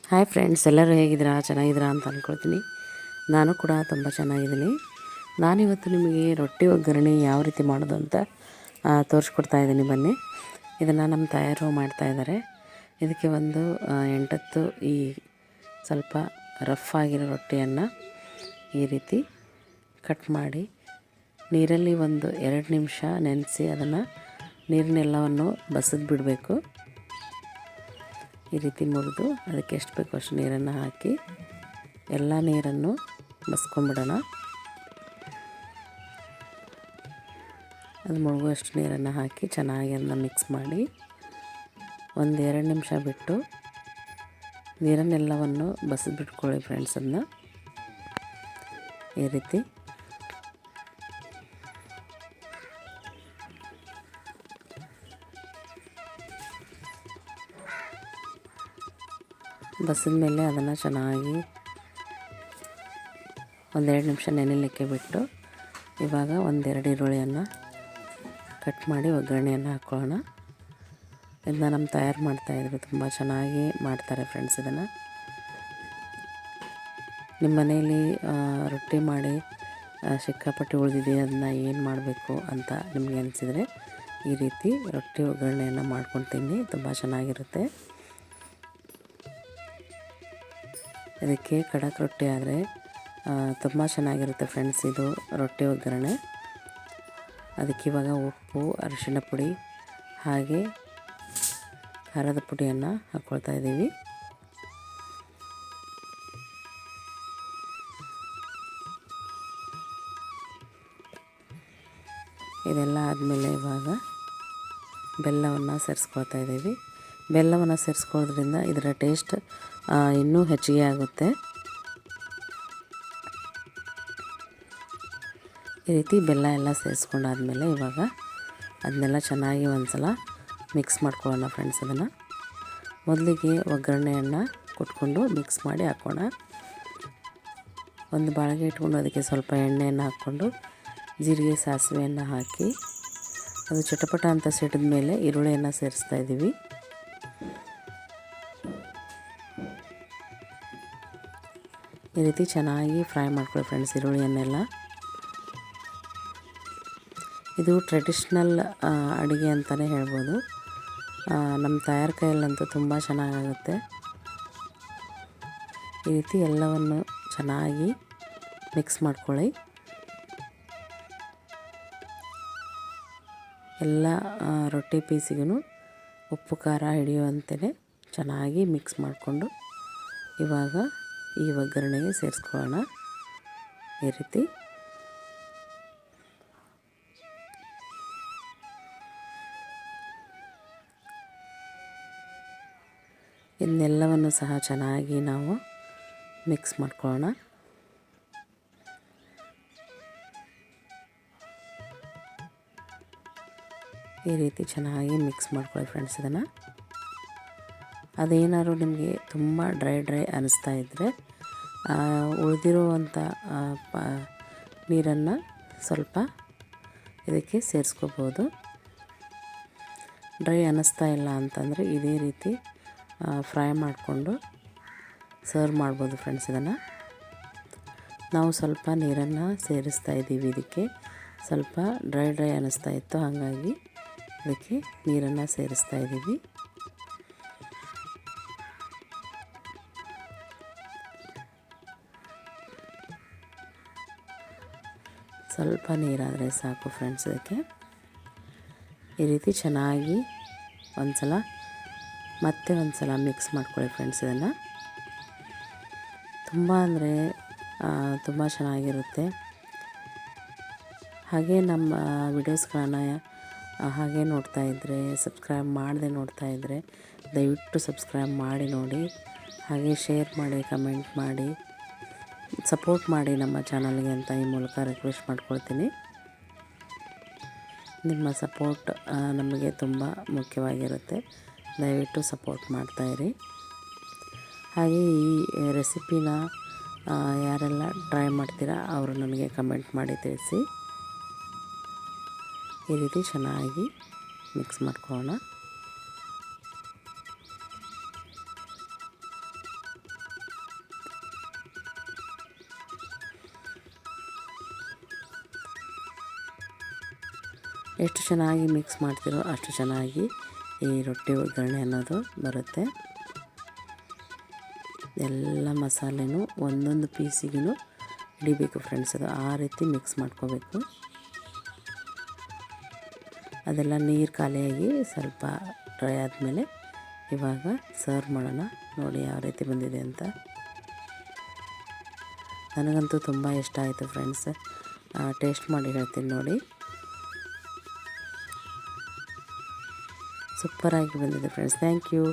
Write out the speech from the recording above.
Hi friends, ಎಲ್ಲರೂ ಹೇಗಿದ್ದೀರಾ? ಚೆನ್ನಾಗಿದ್ದೀರಾ ಅಂತ ಅಂದ್ಕೊಳ್ತೀನಿ. ನಾನು ಕೂಡ ತುಂಬ ಚೆನ್ನಾಗಿದ್ದೀನಿ. ನಾನಿವತ್ತು ನಿಮಗೆ ರೊಟ್ಟಿ ಒಗ್ಗರಣೆ ಯಾವ ರೀತಿ ಮಾಡೋದು ಅಂತ ತೋರಿಸ್ಕೊಡ್ತಾ ಇದ್ದೀನಿ. ಬನ್ನಿ, ಇದನ್ನು ನಮ್ಮ ತಾಯರು ಮಾಡ್ತಾಯಿದ್ದಾರೆ. ಇದಕ್ಕೆ ಒಂದು 8 ಈ ಸ್ವಲ್ಪ ರಫ್ ಆಗಿರೋ ರೊಟ್ಟಿಯನ್ನು ಈ ರೀತಿ ಕಟ್ ಮಾಡಿ ನೀರಲ್ಲಿ ಒಂದು 2 ನಿಮಿಷ ನೆನೆಸಿ ಅದನ್ನು ನೀರನ್ನೆಲ್ಲವನ್ನು ಬಸಿದು ಬಿಡಬೇಕು. ಈ ರೀತಿ ಮುರಿದು ಅದಕ್ಕೆ ಎಷ್ಟು ಬೇಕೋ ಅಷ್ಟು ನೀರನ್ನು ಹಾಕಿ ಎಲ್ಲ ನೀರನ್ನು ಬಸ್ಕೊಂಬಿಡೋಣ. ಅದು ಮುಳುಗುವಷ್ಟು ನೀರನ್ನು ಹಾಕಿ ಚೆನ್ನಾಗಿ ಅದನ್ನು ಮಿಕ್ಸ್ ಮಾಡಿ ಒಂದು 2 ನಿಮಿಷ ಬಿಟ್ಟು ನೀರನ್ನೆಲ್ಲವನ್ನು ಬಸಿದು ಬಿಟ್ಕೊಳ್ಳಿ ಫ್ರೆಂಡ್ಸ್. ಅದನ್ನ ಈ ರೀತಿ ಬಸಿದ ಮೇಲೆ ಅದನ್ನು ಚೆನ್ನಾಗಿ 1-2 ನಿಮಿಷ ನೆನೆಯಲಿಕ್ಕೆ ಬಿಟ್ಟು ಇವಾಗ 1-2 ಈರುಳ್ಳಿಯನ್ನು ಕಟ್ ಮಾಡಿ ಒಗ್ಗರಣೆಯನ್ನು ಹಾಕ್ಕೊಳ್ಳೋಣ. ಇದನ್ನ ನಮ್ಮ ತಯಾರು ಮಾಡ್ತಾಯಿದ್ರು, ತುಂಬ ಚೆನ್ನಾಗಿ ಮಾಡ್ತಾರೆ ಫ್ರೆಂಡ್ಸ್. ಇದನ್ನು ನಿಮ್ಮ ಮನೆಯಲ್ಲಿ ರೊಟ್ಟಿ ಮಾಡಿ ಸಿಕ್ಕಾಪಟ್ಟೆ ಉಳಿದಿದೆ, ಅದನ್ನು ಏನು ಮಾಡಬೇಕು ಅಂತ ನಿಮಗೆ ಅನಿಸಿದರೆ ಈ ರೀತಿ ರೊಟ್ಟಿ ಒಗ್ಗರಣೆಯನ್ನು ಮಾಡ್ಕೊಂಡು ತಿನ್ನಿ, ತುಂಬ ಚೆನ್ನಾಗಿರುತ್ತೆ. ಇದಕ್ಕೆ ಖಡಕ್ ರೊಟ್ಟಿ ಆದರೆ ತುಂಬ ಚೆನ್ನಾಗಿರುತ್ತೆ ಫ್ರೆಂಡ್ಸ್ ಇದು ರೊಟ್ಟಿ ಒಗ್ಗರಣೆ. ಅದಕ್ಕೆ ಇವಾಗ ಉಪ್ಪು, ಅರಿಶಿಣ ಪುಡಿ ಹಾಗೆ ಖಾರದ ಪುಡಿಯನ್ನು ಹಾಕ್ಕೊಳ್ತಾ ಇದ್ದೀವಿ. ಇದೆಲ್ಲ ಆದಮೇಲೆ ಇವಾಗ ಬೆಲ್ಲವನ್ನು ಸೇರಿಸ್ಕೊಳ್ತಾ ಇದ್ದೀವಿ. ಬೆಲ್ಲವನ್ನು ಸೇರಿಸ್ಕೊಳ್ಳೋದ್ರಿಂದ ಇದರ ಟೇಸ್ಟ್ ಇನ್ನೂ ಹೆಚ್ಚಿಗೆ ಆಗುತ್ತೆ. ಈ ರೀತಿ ಬೆಲ್ಲ ಎಲ್ಲ ಸೇರಿಸ್ಕೊಂಡಾದ್ಮೇಲೆ ಇವಾಗ ಅದನ್ನೆಲ್ಲ ಚೆನ್ನಾಗಿ ಒಂದು ಸಲ ಮಿಕ್ಸ್ ಮಾಡ್ಕೊಳ್ಳೋಣ ಫ್ರೆಂಡ್ಸ್. ಅದನ್ನು ಮೊದಲಿಗೆ ಒಗ್ಗರಣೆಯನ್ನು ಕೊಟ್ಕೊಂಡು ಮಿಕ್ಸ್ ಮಾಡಿ ಹಾಕೋಣ. ಒಂದು ಬಾಳಿಗೆ ಇಟ್ಕೊಂಡು ಅದಕ್ಕೆ ಸ್ವಲ್ಪ ಎಣ್ಣೆಯನ್ನು ಹಾಕ್ಕೊಂಡು ಜೀರಿಗೆ ಸಾಸಿವೆಯನ್ನು ಹಾಕಿ ಅದು ಚಟಪಟ ಅಂತ ಸಿಡಿದ ಮೇಲೆ ಈರುಳ್ಳಿಯನ್ನು ಸೇರಿಸ್ತಾ ಇದ್ದೀವಿ. ಈ ರೀತಿ ಚೆನ್ನಾಗಿ ಫ್ರೈ ಮಾಡ್ಕೊಳ್ಳಿ ಫ್ರೆಂಡ್ಸ್ ಈರುಳ್ಳಿಯನ್ನೆಲ್ಲ. ಇದು ಟ್ರೆಡಿಷ್ನಲ್ ಅಡುಗೆ ಅಂತಲೇ ಹೇಳ್ಬೋದು. ನಮ್ಮ ತಯಾರ ಕೈಯಲ್ಲಂತೂ ತುಂಬ ಚೆನ್ನಾಗಾಗುತ್ತೆ. ಈ ರೀತಿ ಎಲ್ಲವನ್ನು ಚೆನ್ನಾಗಿ ಮಿಕ್ಸ್ ಮಾಡ್ಕೊಳ್ಳಿ. ಎಲ್ಲ ರೊಟ್ಟಿ ಪೀಸಿಗೂ ಉಪ್ಪು ಖಾರ ಹಿಡಿಯುವಂತೆಯೇ ಚೆನ್ನಾಗಿ ಮಿಕ್ಸ್ ಮಾಡಿಕೊಂಡು ಇವಾಗ ಈ ಒಗ್ಗರಣೆಗೆ ಸೇರಿಸ್ಕೊಳ್ಳೋಣ. ಈ ರೀತಿ ಇದನ್ನೆಲ್ಲವನ್ನು ಸಹ ಚೆನ್ನಾಗಿ ನಾವು ಮಿಕ್ಸ್ ಮಾಡ್ಕೊಳ್ಳೋಣ. ಈ ರೀತಿ ಚೆನ್ನಾಗಿ ಮಿಕ್ಸ್ ಮಾಡ್ಕೊಳ್ಳಿ ಫ್ರೆಂಡ್ಸ್. ಇದನ್ನು ಅದೇನಾದ್ರು ನಿಮಗೆ ತುಂಬ ಡ್ರೈ ಅನ್ನಿಸ್ತಾ ಇದ್ದರೆ ಉಳಿದಿರುವಂಥ ನೀರನ್ನು ಸ್ವಲ್ಪ ಇದಕ್ಕೆ ಸೇರಿಸ್ಕೋಬೋದು. ಡ್ರೈ ಅನ್ನಿಸ್ತಾ ಇಲ್ಲ ಅಂತಂದರೆ ಇದೇ ರೀತಿ ಫ್ರೈ ಮಾಡಿಕೊಂಡು ಸರ್ವ್ ಮಾಡ್ಬೋದು ಫ್ರೆಂಡ್ಸ್. ಇದನ್ನು ನಾವು ಸ್ವಲ್ಪ ನೀರನ್ನು ಸೇರಿಸ್ತಾ ಇದ್ದೀವಿ. ಇದಕ್ಕೆ ಸ್ವಲ್ಪ ಡ್ರೈ ಅನ್ನಿಸ್ತಾ ಇತ್ತು, ಹಾಗಾಗಿ ಅದಕ್ಕೆ ನೀರನ್ನು ಸೇರಿಸ್ತಾ ಇದ್ದೀವಿ. ಸ್ವಲ್ಪ ನೀರಾದರೆ ಸಾಕು ಫ್ರೆಂಡ್ಸ್. ಇದಕ್ಕೆ ಈ ರೀತಿ ಚೆನ್ನಾಗಿ ಮತ್ತೆ ಒಂದು ಸಲ ಮಿಕ್ಸ್ ಮಾಡ್ಕೊಳ್ಳಿ ಫ್ರೆಂಡ್ಸ್. ಇದನ್ನು ತುಂಬ ಅಂದರೆ ತುಂಬ ಚೆನ್ನಾಗಿರುತ್ತೆ. ಹಾಗೆ ನಮ್ಮ ವಿಡಿಯೋಸ್ಗಳನ್ನು ಹಾಗೆ ನೋಡ್ತಾ ಇದ್ದರೆ, ಸಬ್ಸ್ಕ್ರೈಬ್ ಮಾಡದೆ ನೋಡ್ತಾ ಇದ್ದರೆ ದಯವಿಟ್ಟು ಸಬ್ಸ್ಕ್ರೈಬ್ ಮಾಡಿ ನೋಡಿ. ಹಾಗೆ ಶೇರ್ ಮಾಡಿ, ಕಮೆಂಟ್ ಮಾಡಿ, ಸಪೋರ್ಟ್ ಮಾಡಿ ನಮ್ಮ ಚಾನಲ್ಗೆ ಅಂತ ಈ ಮೂಲಕ ರಿಕ್ವೆಸ್ಟ್ ಮಾಡ್ಕೊಳ್ತೀನಿ. ನಿಮ್ಮ ಸಪೋರ್ಟ್ ನಮಗೆ ತುಂಬ ಮುಖ್ಯವಾಗಿರುತ್ತೆ. ದಯವಿಟ್ಟು ಸಪೋರ್ಟ್ ಮಾಡ್ತಾಯಿರಿ. ಹಾಗೆ ಈ ರೆಸಿಪಿನ ಯಾರೆಲ್ಲ ಟ್ರೈ ಮಾಡ್ತೀರಾ ಅವರು ನನಗೆ ಕಮೆಂಟ್ ಮಾಡಿ ತಿಳಿಸಿ. ಈ ರೀತಿ ಚೆನ್ನಾಗಿ ಮಿಕ್ಸ್ ಮಾಡ್ಕೊಳ್ಳೋಣ. ಎಷ್ಟು ಚೆನ್ನಾಗಿ ಮಿಕ್ಸ್ ಮಾಡ್ತೀರೋ ಅಷ್ಟು ಚೆನ್ನಾಗಿ ಈ ರೊಟ್ಟಿ ಒಗ್ಗರಣೆ ಅನ್ನೋದು ಬರುತ್ತೆ. ಎಲ್ಲ ಮಸಾಲೆನೂ ಒಂದೊಂದು ಪೀಸಿಗೂ ಹಿಡಿಬೇಕು ಫ್ರೆಂಡ್ಸ್, ಅದು ಆ ರೀತಿ ಮಿಕ್ಸ್ ಮಾಡ್ಕೋಬೇಕು. ಅದೆಲ್ಲ ನೀರು ಖಾಲಿಯಾಗಿ ಸ್ವಲ್ಪ ಡ್ರೈ ಆದಮೇಲೆ ಇವಾಗ ಸರ್ವ್ ಮಾಡೋಣ. ನೋಡಿ ಯಾವ ರೀತಿ ಬಂದಿದೆ ಅಂತ. ನನಗಂತೂ ತುಂಬ ಇಷ್ಟ ಆಯಿತು ಫ್ರೆಂಡ್ಸ್. ಟೇಸ್ಟ್ ಮಾಡಿ ಹೇಳ್ತೀನಿ ನೋಡಿ. ಸೂಪರಾಗಿ ಬಂದಿದೆ ಫ್ರೆಂಡ್ಸ್. Thank you.